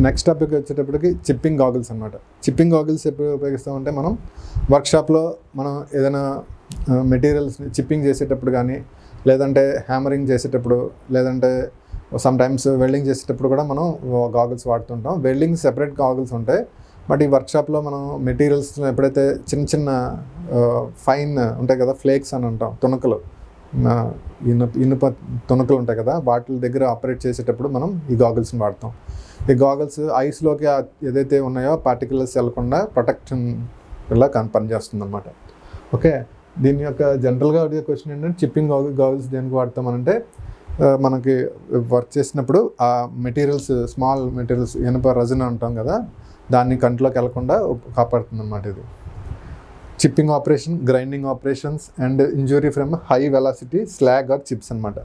Next topic వచ్చేటప్పటికి chipping goggles అనమాట. Chipping goggles ఎప్పుడు ఉపయోగిస్తామంటే మనం వర్క్షాప్లో మనం ఏదైనా మెటీరియల్స్ని చిప్పింగ్ చేసేటప్పుడు కానీ, లేదంటే హ్యామరింగ్ చేసేటప్పుడు, లేదంటే సమ్ టైమ్స్ వెల్డింగ్ చేసేటప్పుడు కూడా మనం గాగుల్స్ వాడుతుంటాం. వెల్డింగ్ సెపరేట్ గాగుల్స్ ఉంటాయి. బట్ ఈ వర్క్షాప్లో మనం మెటీరియల్స్ ఎప్పుడైతే చిన్న చిన్న ఫైన్ ఉంటాయి కదా, ఫ్లేక్స్ అని అంటాం, తునకలు, ఇనుప తునకలు ఉంటాయి కదా, వాటి దగ్గర ఆపరేట్ చేసేటప్పుడు మనం ఈ గాగుల్స్ని వాడతాం. ఈ గాగుల్స్ ఐస్లోకి ఏదైతే ఉన్నాయో పార్టికల్స్ వెళ్లకుండా ప్రొటెక్షన్ ఇలా పనిచేస్తుంది అనమాట. ఓకే, దీని యొక్క జనరల్గా అడిగే క్వశ్చన్ ఏంటంటే చిప్పింగ్ గాగుల్స్ దేనికి వాడతామనంటే మనకి వర్క్ చేసినప్పుడు ఆ మెటీరియల్స్, స్మాల్ మెటీరియల్స్, ఇనుప రజన అంటాం కదా, దాన్ని కంట్లోకి వెళ్లకుండా కాపాడుతుంది అనమాట. ఇది chipping operation, grinding operations and injury from high velocity slag or chips అనమాట.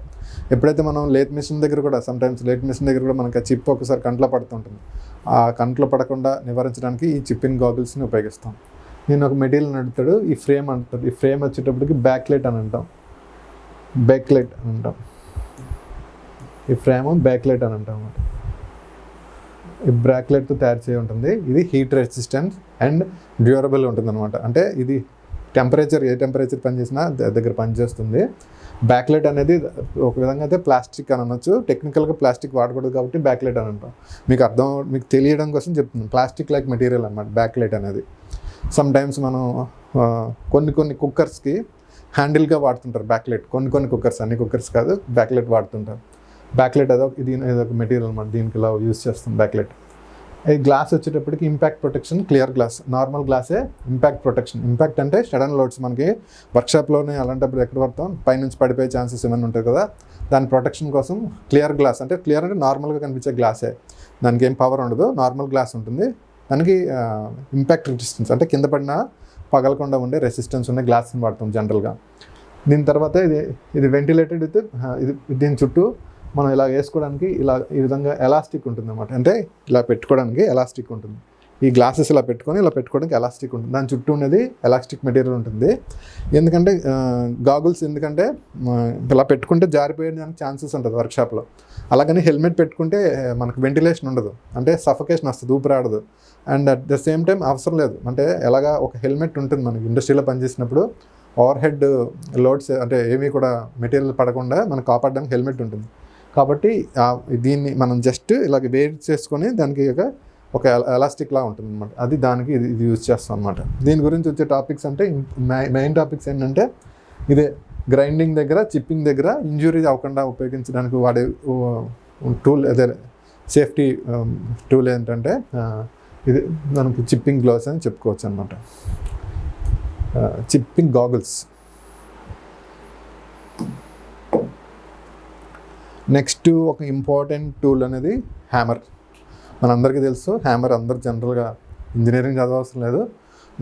ఎప్పుడైతే మనం లేత్ మిషన్ దగ్గర కూడా, సమ్టైమ్స్ లేత్ మిషన్ దగ్గర కూడా మనకి ఆ చిప్ ఒకసారి కంట్లో పడుతుంటుంది. ఆ కంట్లో పడకుండా నివారించడానికి ఈ చిప్పింగ్ గాగుల్స్ని ఉపయోగిస్తాం. నేను ఒక మెటీరియల్ అడుగుతాడు, ఈ ఫ్రేమ్ అంటాడు. ఈ ఫ్రేమ్ వచ్చేటప్పటికి బ్యాక్లైట్ అని అంటాం, బ్యాక్లైట్ అని అంటాం. ఈ ఫ్రేమ్ బ్యాక్లైట్ అని అంటాం అన్నమాట. ఈ బ్రాక్లైట్తో తయారు చేయి ఉంటుంది. ఇది హీట్ రెసిస్టెంట్ అండ్ డ్యూరబుల్ ఉంటుంది అనమాట. అంటే ఇది టెంపరేచర్, ఏ టెంపరేచర్ పనిచేసినా దగ్గర పనిచేస్తుంది. బ్యాక్లైట్ అనేది ఒక విధంగా అయితే ప్లాస్టిక్ అని అనొచ్చు. టెక్నికల్గా ప్లాస్టిక్ వాడకూడదు కాబట్టి బ్యాక్లైట్ అని అంటాం. మీకు తెలియడం కోసం చెప్తున్నాను. ప్లాస్టిక్ లైక్ మెటీరియల్ అనమాట బ్యాక్లైట్ అనేది. సమ్ టైమ్స్ మనం కొన్ని కుక్కర్స్కి హ్యాండిల్గా వాడుతుంటారు బ్యాక్లైట్. కొన్ని కుక్కర్స్, అన్ని కుక్కర్స్ కాదు, బ్యాక్లైట్ వాడుతుంటారు. బ్యాక్లైట్ ఇదొక మెటీరియల్ అనమాట. దీనికి ఇలా యూజ్ చేస్తాం బ్యాక్లైట్. ఈ గ్లాస్ వచ్చేటప్పటికి impact protection, clear glass. Normal గ్లాసే ఇంపాక్ట్ ప్రొటెక్షన్. ఇంపాక్ట్ అంటే సడన్ లోడ్స్ మనకి వర్క్షాప్లోనే అలాంటప్పుడు ఎక్కడ పడతాం, పైనుంచి పడిపోయే ఛాన్సెస్ ఏమైనా ఉంటాయి కదా, దాని ప్రొటెక్షన్ కోసం క్లియర్ గ్లాస్. అంటే క్లియర్ అంటే నార్మల్గా కనిపించే గ్లాసే, దానికి ఏం పవర్ ఉండదు, నార్మల్ గ్లాస్ ఉంటుంది. దానికి ఇంపాక్ట్ రెసిస్టెన్స్ అంటే కింద పడినా పగలకుండా ఉండే రెసిస్టెన్స్ ఉన్న గ్లాస్ని వాడతాం జనరల్గా. దీని తర్వాత ఇది వెంటిలేటెడ్ విత్ ఇది, దీని చుట్టూ మనం ఇలా వేసుకోవడానికి ఈ విధంగా ఎలాస్టిక్ ఉంటుంది అన్నమాట. అంటే ఇలా పెట్టుకోవడానికి ఎలాస్టిక్ ఉంటుంది. ఈ గ్లాసెస్ ఇలా పెట్టుకోవడానికి ఎలాస్టిక్ ఉంటుంది. దాని చుట్టూ ఉన్నది ఎలాస్టిక్ మెటీరియల్ ఉంటుంది. ఎందుకంటే గాగుల్స్ ఎందుకంటే ఇలా పెట్టుకుంటే జారిపోయేదానికి ఛాన్సెస్ ఉంటుంది వర్క్షాప్లో. అలాగని హెల్మెట్ పెట్టుకుంటే మనకు వెంటిలేషన్ ఉండదు, అంటే సఫకేషన్ వస్తుంది, ఊపిరాడదు. And at the same time అవసరం లేదు. అంటే ఎలాగా ఒక హెల్మెట్ ఉంటుంది మనకి ఇండస్ట్రీలో పనిచేసినప్పుడు, ఓవర్ హెడ్ లోడ్స్ అంటే ఏమీ కూడా మెటీరియల్ పడకుండా మనకు కాపాడడానికి హెల్మెట్ ఉంటుంది. కాబట్టి దీన్ని మనం జస్ట్ ఇలాగ వేర్ చేసుకొని దానికి ఒక ఎలాస్టిక్ లా ఉంటుంది అనమాట. అది దానికి ఇది యూజ్ చేస్తాం అనమాట. దీని గురించి వచ్చే టాపిక్స్ అంటే మెయిన్ టాపిక్స్ ఏంటంటే ఇదే గ్రైండింగ్ దగ్గర, చిప్పింగ్ దగ్గర ఇంజురీ అవ్వకుండా ఉపయోగించడానికి వాడే టూల్, అదే సేఫ్టీ టూల్ ఏంటంటే ఇది మనకి చిప్పింగ్ గ్లౌస్ అని చెప్పుకోవచ్చు అనమాట. Chipping goggles. నెక్స్ట్ ఒక ఇంపార్టెంట్ టూల్ అనేది హ్యామర్. మనందరికీ తెలుసు హ్యామర్. అందరూ జనరల్గా ఇంజనీరింగ్ చదవవసరం లేదు,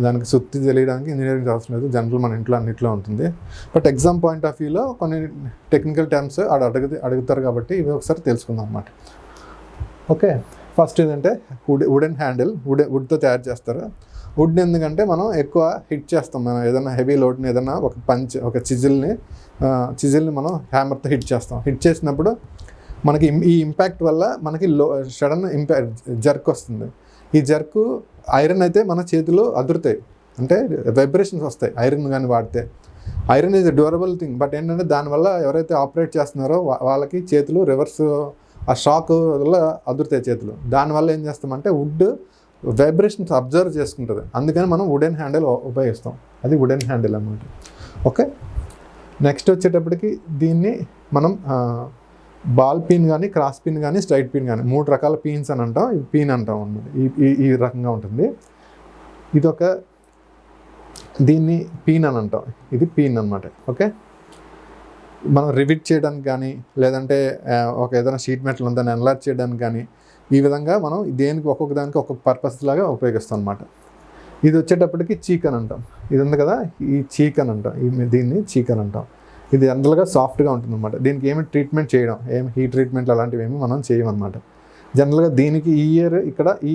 దానికి సుత్తి తెలియడానికి ఇంజనీరింగ్ చదవవసరం లేదు, జనరల్ మన ఇంట్లో అన్నింటిలో ఉంటుంది. బట్ ఎగ్జామ్ పాయింట్ ఆఫ్ వ్యూలో కొన్ని టెక్నికల్ టర్మ్స్ అడుగుతారు కాబట్టి ఇవి ఒకసారి తెలుసుకుందాం అన్నమాట. ఓకే, ఫస్ట్ ఏంటంటే వుడెన్ హ్యాండిల్, వుడ్తో తయారు చేస్తారు. వుడ్ ఎందుకంటే మనం ఎక్కువ హిట్ చేస్తాం. మనం ఏదైనా హెవీ లోడ్ని, ఏదైనా ఒక చిజిల్ని మనం హ్యామర్తో హిట్ చేస్తాం. హిట్ చేసినప్పుడు మనకి ఈ ఇంపాక్ట్ వల్ల మనకి సడన్ జర్క్ వస్తుంది. ఈ జర్కు ఐరన్ అయితే మన చేతిలో అదురుతాయి, అంటే వైబ్రేషన్స్ వస్తాయి ఐరన్ కానీ వాడితే. Iron is durable thing. But ఏంటంటే దానివల్ల ఎవరైతే ఆపరేట్ చేస్తున్నారో వాళ్ళకి చేతులు రివర్స్ ఆ షాక్ వల్ల అదురుతాయి చేతులు. దానివల్ల ఏం చేస్తామంటే వుడ్ వైబ్రేషన్స్ అబ్జర్వ్ చేసుకుంటుంది. అందుకని మనం వుడెన్ హ్యాండిల్ ఉపయోగిస్తాం. అది వుడెన్ హ్యాండిల్ అన్నమాట. ఓకే, నెక్స్ట్ వచ్చేటప్పటికి దీన్ని మనం బాల్ పిన్ కానీ, క్రాస్ పిన్ కానీ, స్ట్రైట్ పిన్ కానీ, 3 రకాల పిన్స్ అని అంటాం. ఈ పిన్ అంటాం అన్నమాట. ఈ రకంగా ఉంటుంది. దీన్ని పిన్ అని అంటాం. ఇది పిన్ అన్నమాట. ఓకే, మనం రివిట్ చేయడానికి కానీ, లేదంటే ఏదైనా షీట్ మెటల్ ఉందని ఎన్లార్జ్ చేయడానికి కానీ, ఈ విధంగా మనం దేనికి ఒక్కొక్క దానికి ఒక్కొక్క పర్పస్ లాగా ఉపయోగిస్తాం అన్నమాట. ఇది వచ్చేటప్పటికి చీక్ అని అంటాం. ఇది ఉంది కదా, ఈ చీక్ అని అంటాం. దీన్ని చీక్ అని అంటాం. ఇది జనరల్గా సాఫ్ట్గా ఉంటుంది అనమాట. దీనికి ఏమి ట్రీట్మెంట్ చేయడం, ఏమి హీట్ ట్రీట్మెంట్లు అలాంటివి ఏమి మనం చేయమన్నమాట. జనరల్గా దీనికి ఈ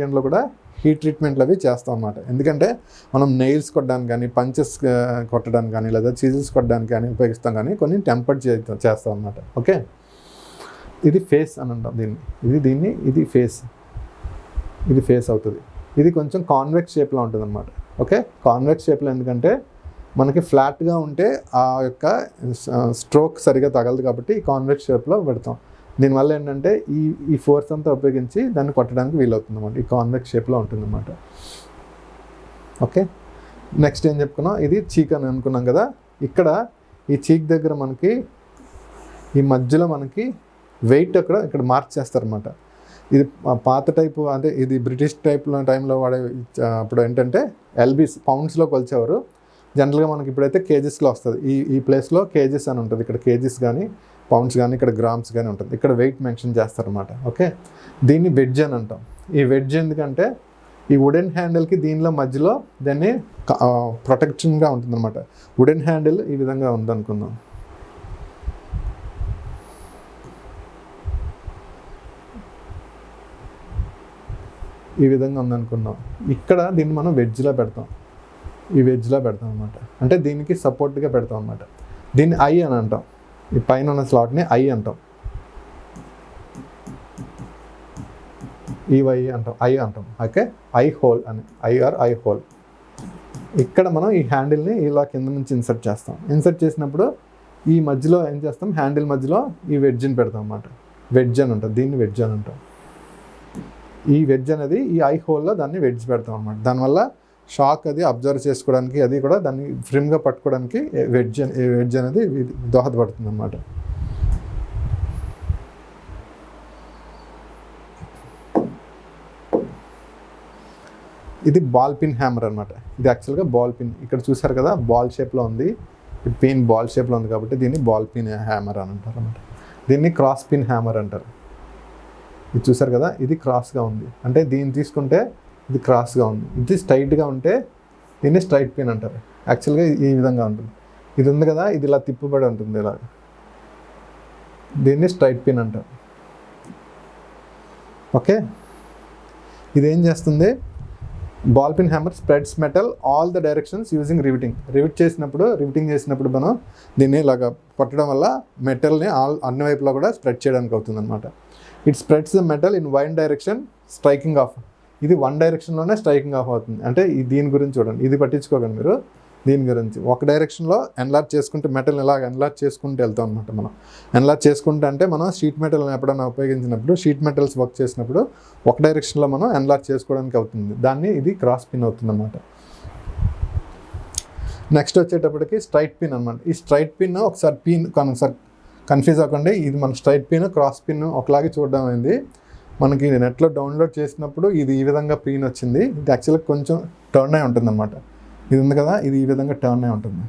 ఎండ్లో కూడా హీట్ ట్రీట్మెంట్లు అవి చేస్తాం అన్నమాట. ఎందుకంటే మనం నెయిల్స్ కొట్టడానికి కానీ, పంచెస్ కొట్టడానికి కానీ, లేదా చీజిల్స్ కొట్టడానికి కానీ ఉపయోగిస్తాం, కానీ కొన్ని టెంపర్డ్ చేస్తాం అన్నమాట. ఓకే, ఇది ఫేస్ అని అంటాం దీన్ని. ఇది ఫేస్. ఇది ఫేస్ అవుతుంది. ఇది కొంచెం కాన్వెక్స్ షేప్లో ఉంటుంది అనమాట. ఓకే, కాన్వెక్స్ షేప్లో ఎందుకంటే మనకి ఫ్లాట్గా ఉంటే ఆ యొక్క స్ట్రోక్ సరిగా తగలదు కాబట్టి ఈ కాన్వెక్స్ షేప్లో పెడతాం. దీనివల్ల ఏంటంటే ఈ ఫోర్స్ అంతా ఉపయోగించి దాన్ని కొట్టడానికి వీలవుతుంది అనమాట. ఈ కాన్వెక్స్ షేప్లో ఉంటుంది అనమాట. ఓకే, నెక్స్ట్ ఏం చెప్పుకున్నాం, ఇది చీక్ అని అనుకున్నాం కదా. ఇక్కడ ఈ చీక్ దగ్గర మనకి ఈ మధ్యలో మనకి వెయిట్ ఇక్కడ మార్క్ చేస్తారనమాట. ఇది పాత టైపు, అంటే ఇది బ్రిటిష్ టైంలో వాడే. అప్పుడు ఏంటంటే ఎల్బీస్ పౌండ్స్లో కొలిచేవారు. జనరల్గా మనకి ఇప్పుడైతే కేజెస్లో వస్తుంది. ఈ ప్లేస్లో కేజెస్ అని ఉంటుంది. ఇక్కడ కేజెస్ కానీ పౌండ్స్ కానీ ఇక్కడ గ్రామ్స్ కానీ ఉంటుంది. ఇక్కడ వెయిట్ మెన్షన్ చేస్తారనమాట. ఓకే, దీన్ని వెడ్జ్ అని అంటాం. ఈ వెడ్జ్ ఎందుకంటే ఈ వుడెన్ హ్యాండిల్కి దీనిలో మధ్యలో దాన్ని ప్రొటెక్షన్గా ఉంటుంది అనమాట. వుడెన్ హ్యాండిల్ ఈ విధంగా ఉందనుకుందాం. ఈ విధంగా ఉందనుకుందాం. ఇక్కడ దీన్ని మనం వెడ్జ్లో పెడతాం. ఈ వెడ్జ్లో పెడతాం అనమాట. అంటే దీనికి సపోర్ట్గా పెడతాం అనమాట. దీన్ని ఐ అని అంటాం. ఈ పైన ఉన్న స్లాట్ని ఐ అంటాం. ఈ వై అంటాం, ఐ అంటాం. ఓకే, ఐ హోల్ అని, ఐ హోల్. ఇక్కడ మనం ఈ హ్యాండిల్ని ఇలా కింద నుంచి ఇన్సర్ట్ చేస్తాం. ఇన్సర్ట్ చేసినప్పుడు ఈ మధ్యలో ఏం చేస్తాం, హ్యాండిల్ మధ్యలో ఈ వెడ్జ్ని పెడతాం అన్నమాట. వెడ్జ్ అని ఉంటుంది. దీన్ని వెడ్జ్ అని అంటాం. ఈ వెడ్జ్ అనేది ఈ ఐ హోల్లో దాన్ని వెడ్జ్ పెడతాం అన్నమాట. దానివల్ల షాక్ అది అబ్జర్వ్ చేసుకోవడానికి, అది కూడా దాన్ని ఫ్రిమ్గా పట్టుకోవడానికి వెడ్జ్ అనేది దోహదపడుతుంది అన్నమాట. ఇది బాల్ పిన్ హ్యామర్ అనమాట. ఇది యాక్చువల్గా బాల్ పిన్. ఇక్కడ చూసారు కదా, బాల్ షేప్లో ఉంది. ఈ పిన్ బాల్ షేప్లో ఉంది కాబట్టి దీన్ని బాల్ పిన్ హ్యామర్ అని అంటారు అనమాట. దీన్ని క్రాస్ పిన్ హ్యామర్ అంటారు. ఇది చూసారు కదా, ఇది క్రాస్గా ఉంది అంటే దీన్ని తీసుకుంటే ఇది క్రాస్గా ఉంది. ఇది స్ట్రైట్గా ఉంటే దీన్ని స్ట్రైట్ పిన్ అంటారు. యాక్చువల్గా ఈ విధంగా ఉంటుంది. ఇది ఉంది కదా, ఇది ఇలా తిప్పుబడి ఉంటుంది ఇలా. దీన్ని స్ట్రైట్ పిన్ అంటారు. ఓకే, ఇదేం చేస్తుంది, ball pin hammer spreads metal all the directions using riveting. Riveting చేసినప్పుడు మనం దీన్ని ఇలాగా పట్టడం వల్ల మెటల్ని అన్ని వైపులా కూడా స్ప్రెడ్ చేయడానికి అవుతుంది అనమాట. It spreads the metal in one direction striking of. ఇది వన్ డైరెక్షన్లోనే స్ట్రైకింగ్ ఆఫ్ అవుతుంది. అంటే దీని గురించి చూడండి, ఇది పట్టించుకోకండి మీరు. దీని గురించి ఒక డైరెక్షన్లో ఎన్లార్జ్ చేసుకుంటే మెటల్ ఇలాగ ఎన్లార్జ్ చేసుకుంటూ వెళ్తాం అనమాట. మనం ఎన్లార్జ్ చేసుకుంటే అంటే మనం షీట్ మెటల్ని ఎప్పుడైనా ఉపయోగించినప్పుడు, షీట్ మెటల్స్ వర్క్ చేసినప్పుడు ఒక డైరెక్షన్లో మనం ఎన్లార్జ్ చేసుకోవడానికి అవుతుంది. దాన్ని ఇది క్రాస్ పిన్ అవుతుంది అన్నమాట. నెక్స్ట్ వచ్చేటప్పటికి స్ట్రైట్ పిన్ అనమాట. ఈ స్ట్రైట్ పిన్ ఒకసారి కన్ఫ్యూజ్ అవ్వకండి. ఇది మన స్ట్రైట్ పిన్ క్రాస్ పిన్ ఒకలాగే చూడడం అయింది. మనకి నెట్లో డౌన్లోడ్ చేసినప్పుడు ఇది ఈ విధంగా పిన్ వచ్చింది. ఇది యాక్చువల్గా కొంచెం టర్న్ అయి ఉంటుంది అనమాట. ఇది ఉంది కదా, ఇది ఈ విధంగా టర్న్ అయి ఉంటుంది.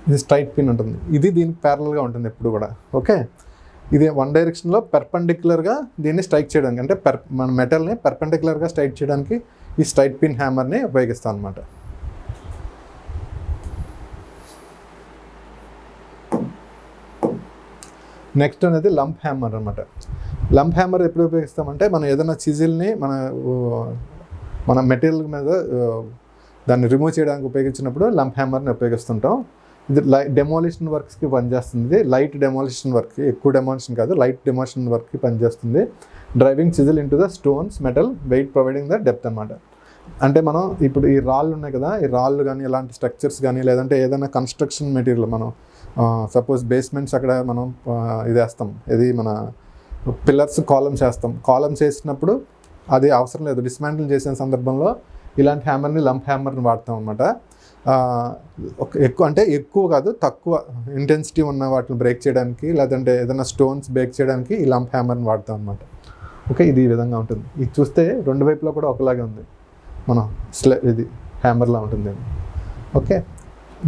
ఇది స్ట్రైట్ పిన్ ఉంటుంది. ఇది దీనికి ప్యారలల్గా ఉంటుంది ఎప్పుడు కూడా. ఓకే, ఇది వన్ డైరెక్షన్లో పెర్పెండిక్యులర్గా దీన్ని స్ట్రైక్ చేయడానికి, అంటే మన మెటల్ని పెర్పెండిక్యులర్గా స్ట్రైక్ చేయడానికి ఈ స్ట్రైట్ పిన్ హ్యామర్ని ఉపయోగిస్తాం అనమాట. నెక్స్ట్ అనేది లంప్ హ్యామర్ అనమాట. లంప్ హ్యామర్ ఎప్పుడు ఉపయోగిస్తామంటే మనం ఏదైనా చిజిల్ని మన మెటీరియల్ మీద దాన్ని రిమూవ్ చేయడానికి ఉపయోగించినప్పుడు లంప్ హ్యామర్ని ఉపయోగిస్తుంటాం. ఇది డెమోలిషన్ వర్క్స్కి పనిచేస్తుంది. లైట్ డెమోలిషన్ వర్క్కి, ఎక్కువ డెమోలిషన్ కాదు, లైట్ డెమోలిషన్ వర్క్కి పనిచేస్తుంది. Driving chisel into the stones metal weight providing the depth అనమాట. అంటే మనం ఇప్పుడు ఈ రాళ్ళు ఉన్నాయి కదా, ఈ రాళ్ళు కానీ ఇలాంటి స్ట్రక్చర్స్ కానీ లేదంటే ఏదైనా కన్స్ట్రక్షన్ మెటీరియల్ మనం సపోజ్ బేస్మెంట్స్ అక్కడ మనం ఇది వేస్తాం, ఇది మన పిల్లర్స్ కాలమ్స్ వేస్తాం. కాలమ్స్ వేసినప్పుడు అది అవసరం లేదు, డిస్మాంటిల్ చేసిన సందర్భంలో ఇలాంటి హ్యామర్ని లంప్ హ్యామర్ని వాడతాం అనమాట. ఎక్కువ కాదు, తక్కువ ఇంటెన్సిటీ ఉన్న వాటిని బ్రేక్ చేయడానికి లేదంటే ఏదైనా స్టోన్స్ బ్రేక్ చేయడానికి ఈ లంప్ హ్యామర్ని వాడతాం అనమాట. ఓకే, ఇది ఈ విధంగా ఉంటుంది. ఇది చూస్తే రెండు వైపులో కూడా ఒకలాగే ఉంది. మనం ఇది హ్యామర్లా ఉంటుంది. ఓకే,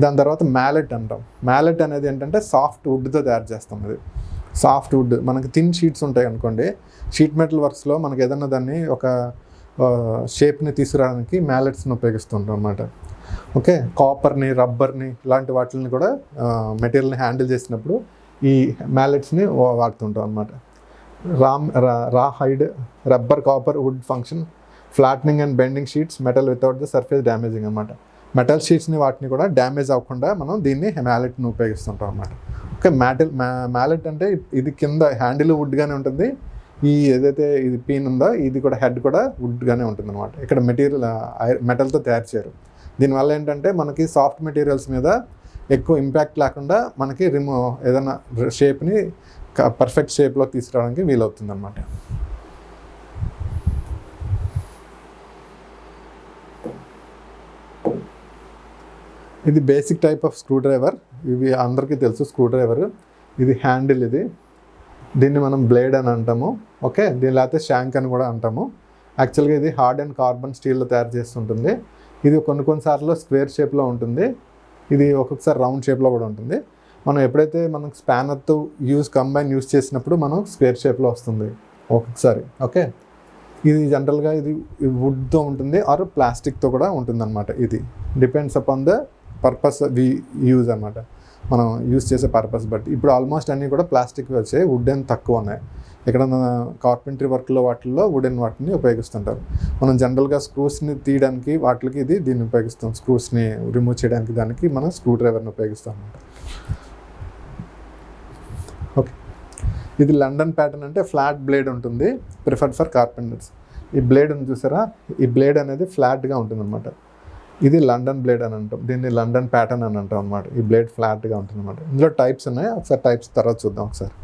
దాని తర్వాత మ్యాలెట్ అంటాం. మ్యాలెట్ అనేది ఏంటంటే సాఫ్ట్ వుడ్తో తయారు చేస్తాం. ఇది సాఫ్ట్ వుడ్, మనకి థిన్ షీట్స్ ఉంటాయి అనుకోండి, షీట్ మెటల్ వర్క్స్లో మనకి ఏదన్నా దాన్ని ఒక షేప్ని తీసుకురావడానికి మ్యాలెట్స్ని ఉపయోగిస్తుంటాం అన్నమాట. ఓకే, కాపర్ని, రబ్బర్ని ఇలాంటి వాటిని కూడా మెటీరియల్ని హ్యాండిల్ చేసినప్పుడు ఈ మ్యాలెట్స్ని వాడుతుంటాం అన్నమాట. Raw hide rubber copper wood function flattening and bending sheets metal without the surface damaging అనమాట. మెటల్ షీట్స్ని వాటిని కూడా డ్యామేజ్ అవ్వకుండా మనం దీన్ని మ్యాలెట్ని ఉపయోగిస్తుంటాం అన్నమాట. ఓకే, మ్యాలెట్ అంటే ఇది కింద హ్యాండిల్ వుడ్గానే ఉంటుంది, ఈ ఏదైతే ఇది పిన్ ఉందో ఇది కూడా హెడ్ కూడా వుడ్గానే ఉంటుంది అనమాట. ఇక్కడ మెటల్తో తయారు చేయరు. దీనివల్ల ఏంటంటే మనకి సాఫ్ట్ మెటీరియల్స్ మీద ఎక్కువ ఇంపాక్ట్ లేకుండా మనకి ఏదైనా షేప్ని పర్ఫెక్ట్ షేప్లోకి తీసుకురావడానికి వీలవుతుంది అనమాట. ఇది basic type of screw driver. ఇవి అందరికీ తెలుసు స్క్రూ డ్రైవర్. ఇది హ్యాండిల్, దీన్ని మనం బ్లేడ్ అని అంటాము. ఓకే, దీని లేకపోతే షాంక్ అని కూడా అంటాము. యాక్చువల్గా ఇది హార్డ్ అండ్ కార్బన్ స్టీల్లో తయారు చేస్తుంటుంది. ఇది కొన్నిసార్లు స్క్వేర్ షేప్లో ఉంటుంది, ఇది ఒక్కొక్కసారి రౌండ్ షేప్లో కూడా ఉంటుంది. మనం ఎప్పుడైతే మనకు స్పానర్తో కంబైన్ యూజ్ చేసినప్పుడు మనం స్క్వేర్ షేప్లో వస్తుంది ఒక్కొక్కసారి. ఓకే, ఇది జనరల్గా ఇది వుడ్తో ఉంటుంది ఆర్ ప్లాస్టిక్తో కూడా ఉంటుంది అనమాట. ఇది depends upon the purpose we use అనమాట, మనం యూజ్ చేసే పర్పస్ బట్టి. ఇప్పుడు ఆల్మోస్ట్ అన్నీ కూడా ప్లాస్టిక్ వచ్చాయి, వుడెన్ తక్కువ ఉన్నాయి. ఎక్కడన్నా కార్పెంటరీ వర్క్లో వాటిల్లో వుడెన్ వాటిని ఉపయోగిస్తుంటారు. మనం జనరల్గా స్క్రూస్ని తీయడానికి వాటికి దీన్ని ఉపయోగిస్తాం. స్క్రూస్ని రిమూవ్ చేయడానికి దానికి మనం స్క్రూ డ్రైవర్ని ఉపయోగిస్తాం అనమాట. ఓకే, ఇది లండన్ ప్యాటర్న్, అంటే ఫ్లాట్ బ్లేడ్ ఉంటుంది, ప్రిఫర్డ్ ఫర్ కార్పెంటర్స్. ఈ బ్లేడ్ ఉంది చూసారా, ఈ బ్లేడ్ అనేది ఫ్లాట్గా ఉంటుంది అనమాట. ఇది లండన్ బ్లేడ్ అని అంటాం, దీన్ని లండన్ ప్యాటర్న్ అని అంటాం అనమాట. ఈ బ్లేడ్ ఫ్లాట్గా ఉంటుంది అనమాట. ఇందులో టైప్స్ ఉన్నాయి, ఒకసారి టైప్స్ తర్వాత చూద్దాం ఒకసారి.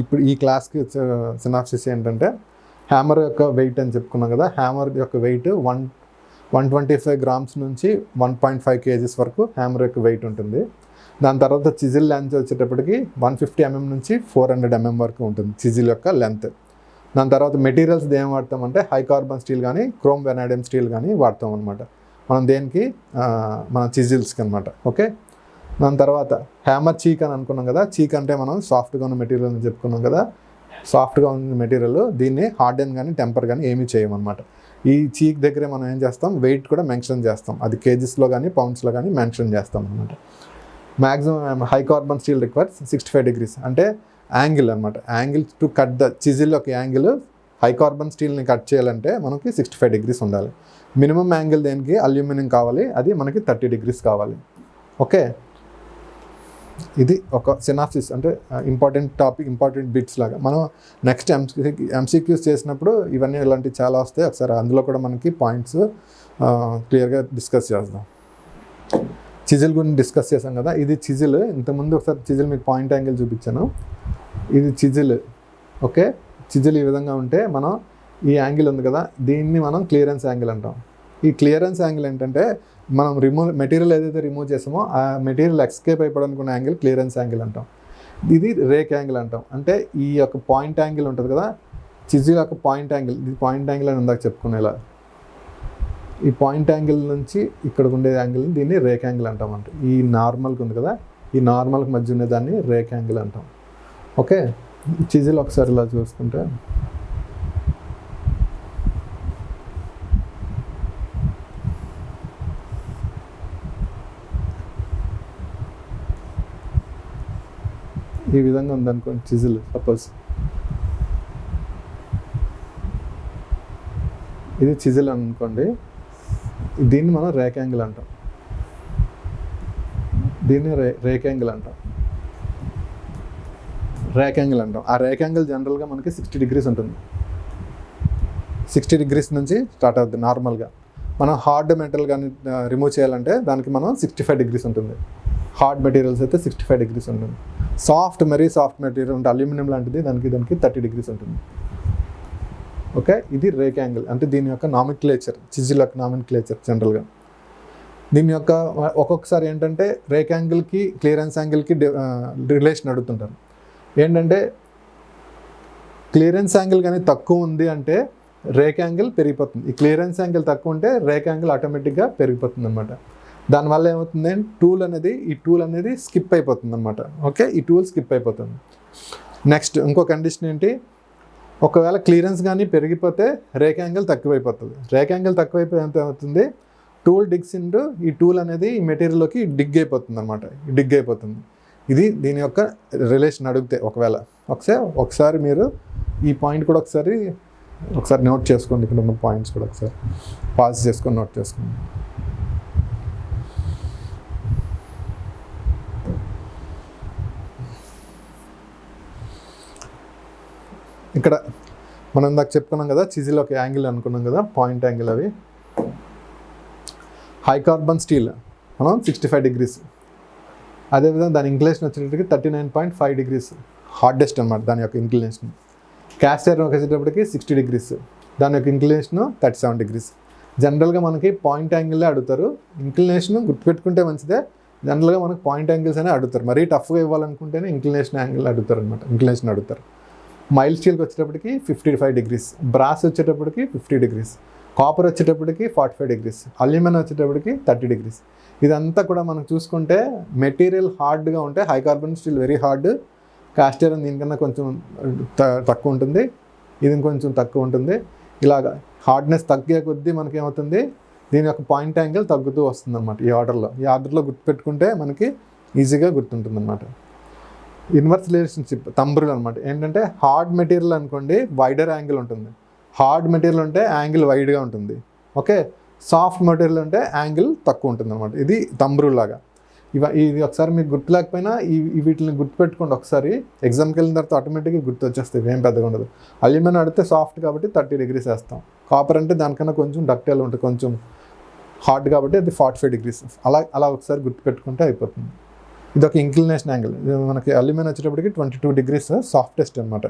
ఇప్పుడు ఈ క్లాస్కి సినాప్సిస్ ఏంటంటే, హ్యామర్ యొక్క వెయిట్ అని చెప్పుకున్నాం కదా. హ్యామర్ యొక్క వెయిట్ 125 గ్రామ్స్ నుంచి 1.5 kgs వరకు హ్యామర్ యొక్క వెయిట్ ఉంటుంది. దాని తర్వాత చిజిల్ లెంత్ వచ్చేటప్పటికి 150 mm నుంచి 400 mm వరకు ఉంటుంది చిజిల్ యొక్క లెంత్. దాని తర్వాత మెటీరియల్స్ ఏం వాడతామంటే హై కార్బన్ స్టీల్ కానీ క్రోమ్ వెనాడియం స్టీల్ కానీ వాడతాం అనమాట మనం దేనికి, మన చిజిల్స్కి అనమాట. ఓకే, దాని తర్వాత హ్యామర్ చీక్ అని అనుకున్నాం కదా. చీక్ అంటే మనం సాఫ్ట్గా ఉన్న మెటీరియల్ అని చెప్పుకున్నాం కదా. సాఫ్ట్గా ఉన్న మెటీరియల్ దీన్ని హార్డెన్ కానీ టెంపర్ కానీ ఏమీ చేయమన్నమాట. ఈ చీక్ దగ్గరే మనం ఏం చేస్తాం, వెయిట్ కూడా మెన్షన్ చేస్తాం. అది కేజీస్లో కానీ పౌండ్స్లో కానీ మెన్షన్ చేస్తాం అనమాట. Maximum high carbon steel requires 65 degrees, అంటే యాంగిల్ అనమాట. Angle to cut the chisel ఒక యాంగిల్ హై కార్బన్ స్టీల్ని కట్ చేయాలంటే మనకి 65 degrees ఉండాలి. మినిమం యాంగిల్ దేనికి, అల్యూమినియం కావాలి, అది మనకి 30 degrees కావాలి. ఓకే, ఇది ఒక సినాప్సిస్, అంటే ఇంపార్టెంట్ టాపిక్, ఇంపార్టెంట్ బిట్స్ లాగా. మనం నెక్స్ట్ ఎంసీక్యూస్ చేసినప్పుడు ఇవన్నీ ఇలాంటివి చాలా వస్తాయి. ఒకసారి అందులో కూడా మనకి పాయింట్స్ క్లియర్గా డిస్కస్ చేద్దాం. చిజిల్ గురించి డిస్కస్ చేసాం కదా. ఇది చిజిల్, ఇంతకుముందు ఒకసారి చిజిల్ మీకు పాయింట్ యాంగిల్ చూపించాను. ఇది చిజిల్. ఓకే, చిజిల్ ఈ విధంగా ఉంటే మనం ఈ యాంగిల్ ఉంది కదా, దీన్ని మనం క్లియరెన్స్ యాంగిల్ అంటాం. ఈ క్లియరెన్స్ యాంగిల్ ఏంటంటే మనం మెటీరియల్ ఏదైతే రిమూవ్ చేసామో ఆ మెటీరియల్ ఎస్కేప్ అయిపోవడానికి ఉన్న యాంగిల్ క్లియరెన్స్ యాంగిల్ అంటాం. ఇది రేక్ యాంగిల్ అంటాం. అంటే ఈ యొక్క పాయింట్ యాంగిల్ ఉంటుంది కదా, చిజిల్ యొక్క పాయింట్ యాంగిల్, ఇది పాయింట్ యాంగిల్ అని ఇందాక చెప్పుకునేలా. ఈ పాయింట్ యాంగిల్ నుంచి ఇక్కడ ఉండే యాంగిల్ దీన్ని రేక్ యాంగిల్ అంటాం. అంటే ఈ నార్మల్కి ఉంది కదా, ఈ నార్మల్కి మధ్య ఉండే దాన్ని రేక్ యాంగిల్ అంటాం. ఓకే, చిజిల్ ఒకసారి ఇలా చూసుకుంటే ఈ విధంగా ఉందనుకోండి చిజిల్. సపోజ్ ఇది చిజిల్ అనుకోండి, దీన్ని మనం రేక్ యాంగిల్ అంటాం. దీన్ని రేక్ యాంగిల్ అంటాం. రేక్ యాంగిల్ అంటాం. ఆ రేక్ యాంగిల్ జనరల్గా మనకి 60 degrees ఉంటుంది. 60 degrees నుంచి స్టార్ట్ అవుతుంది నార్మల్గా. మనం హార్డ్ మెటల్ కానీ రిమూవ్ చేయాలంటే దానికి మనం 65 degrees ఉంటుంది. హార్డ్ మెటీరియల్స్ అయితే 65 degrees ఉంటుంది. మరీ సాఫ్ట్ మెటీరియల్ అంటే అల్యూమినియం లాంటిది దానికి 30 degrees ఉంటుంది. ఓకే, ఇది రేక్ యాంగిల్. అంటే దీని యొక్క నామిక్లేచర్, చిజిల్ యొక్క నామిక్లేచర్ జనరల్గా. దీని యొక్క ఒక్కొక్కసారి ఏంటంటే రేక్ యాంగిల్కి క్లియరెన్స్ యాంగిల్కి రిలేషన్ అడుగుతుంటారు. ఏంటంటే క్లియరెన్స్ యాంగిల్ కానీ తక్కువ ఉంది అంటే రేక్ యాంగిల్ పెరిగిపోతుంది. ఈ క్లియరెన్స్ యాంగిల్ తక్కువ ఉంటే రేక్ యాంగిల్ ఆటోమేటిక్గా పెరిగిపోతుంది అనమాట. దానివల్ల ఏమవుతుంది, ఈ టూల్ అనేది స్కిప్ అయిపోతుంది అనమాట. ఓకే, ఈ టూల్ స్కిప్ అయిపోతుంది. నెక్స్ట్ ఇంకో కండిషన్ ఏంటి, ఒకవేళ క్లియరెన్స్ కానీ పెరిగిపోతే రేక్ యాంగిల్ తక్కువైపోతుంది. రేక్ యాంగిల్ తక్కువైపోయి ఎంత అవుతుంది, టూల్ డిగ్స్ ఇంటూ ఈ టూల్ అనేది ఈ మెటీరియల్లోకి డిగ్ అయిపోతుంది అనమాట. డిగ్ అయిపోతుంది. ఇది దీని యొక్క రిలేషన్ అడిగితే ఒకసారి మీరు ఈ పాయింట్ కూడా ఒకసారి నోట్ చేసుకోండి. ఇక్కడ ఉన్న పాయింట్స్ కూడా ఒకసారి పాజ్ చేసుకొని నోట్ చేసుకోండి. మనం ఇందాక చెప్పుకున్నాం కదా, చిజిల్ ఒక యాంగిల్ అనుకున్నాం కదా, పాయింట్ యాంగిల్ అవి. హై కార్బన్ స్టీల్ మనం 65 degrees. అదేవిధంగా దాని ఇంక్లినేషన్ వచ్చేటప్పటికి 39.5 degrees హార్డెస్ట్ అనమాట దాని యొక్క ఇంక్లినేషన్. క్యాస్ట్ ఐరన్ వచ్చేటప్పటికి 60 degrees, దాని యొక్క ఇంక్లినేషన్ 37 degrees. జనరల్గా మనకి పాయింట్ యాంగిల్లే అడుగుతారు. ఇంక్లినేషన్ గుర్తుపెట్టుకుంటే మంచిదే. జనరల్గా మనకు పాయింట్ యాంగిల్స్ అనే అడుగుతారు. మరీ టఫ్గా ఇవ్వాలనుకుంటేనే ఇంక్లినేషన్ యాంగిల్ అడుగుతారు అనమాట. ఇంక్లినేషన్ అడుగుతారు. మైల్ స్టీల్కి వచ్చేటప్పటికి 55 degrees, బ్రాస్ వచ్చేటప్పటికి 50 degrees, కాపర్ వచ్చేటప్పటికి 45 degrees, అల్యూమినియం వచ్చేటప్పటికి 30 degrees. ఇదంతా కూడా మనం చూసుకుంటే మెటీరియల్ హార్డ్గా ఉంటే high carbon steel very hard, cast iron దీనికన్నా కొంచెం తక్కువ ఉంటుంది, ఇది కొంచెం తక్కువ ఉంటుంది. ఇలాగా హార్డ్నెస్ తగ్గే కొద్దీ మనకి ఏమవుతుంది, దీని యొక్క పాయింట్ యాంగిల్ తగ్గుతూ వస్తుంది అనమాట. ఈ ఆర్డర్లో గుర్తుపెట్టుకుంటే మనకి ఈజీగా గుర్తుంటుంది అనమాట. ఇన్వర్స్ రిలేషన్షిప్ థంబ్ రూల్ అనమాట. ఏంటంటే హార్డ్ మెటీరియల్ అనుకోండి వైడర్ యాంగిల్ ఉంటుంది, హార్డ్ మెటీరియల్ ఉంటే యాంగిల్ వైడ్గా ఉంటుంది. ఓకే, సాఫ్ట్ మెటీరియల్ ఉంటే యాంగిల్ తక్కువ ఉంటుంది అనమాట. ఇది థంబ్ రూల్ లాగా. ఇది ఒకసారి మీకు గుర్తు లేకపోయినా వీటిని గుర్తుపెట్టుకోండి ఒకసారి. ఎగ్జామ్కి వెళ్ళిన తర్వాత ఆటోమేటిక్గా గుర్తు వచ్చేస్తాయి, ఏం పెద్దగా ఉండదు. అల్యూమినియం అడిగితే సాఫ్ట్ కాబట్టి 30 degrees వేస్తాం. కాపర్ అంటే దానికన్నా కొంచెం డక్టైల్ ఉంటుంది, కొంచెం హార్డ్ కాబట్టి అది 45 degrees. అలా ఒకసారి గుర్తుపెట్టుకుంటే అయిపోతుంది. ఇది ఒక ఇంక్లినేషన్ యాంగిల్. మనకి అల్యూమినియం వచ్చేటప్పటికి 22 degrees సాఫ్టెస్ట్ అనమాట.